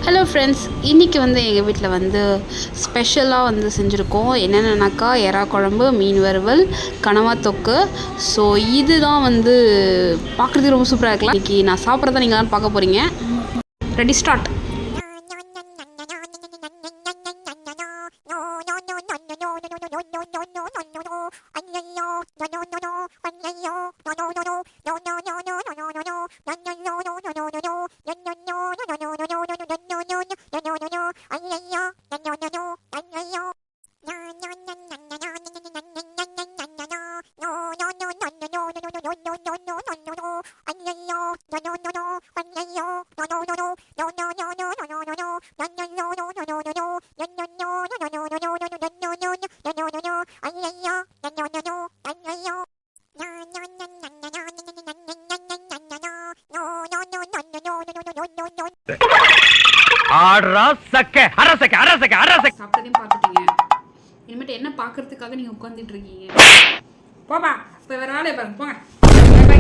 Hello friends, இன்றைக்கி எங்கள் வீட்டில் ஸ்பெஷலாக செஞ்சுருக்கோம். என்னென்னனாக்கா எறா குழம்பு, மீன் வறுவல், கனவா தொக்கு. ஸோ இதுதான் பார்க்குறதுக்கு ரொம்ப சூப்பராக இருக்கலாம். இன்றைக்கி நான் சாப்பிட்றத நீங்களாம் பார்க்க போகிறீங்க. Ready start. சாப்பிட்டதையும் பார்த்துட்டீங்க. இனிமேட்டு என்ன பார்க்கறதுக்காக நீங்க உட்கார்ந்துட்டு இருக்கீங்க? போப்பா, போய் வேற வேலையை பாருங்க, போங்க. Bye by.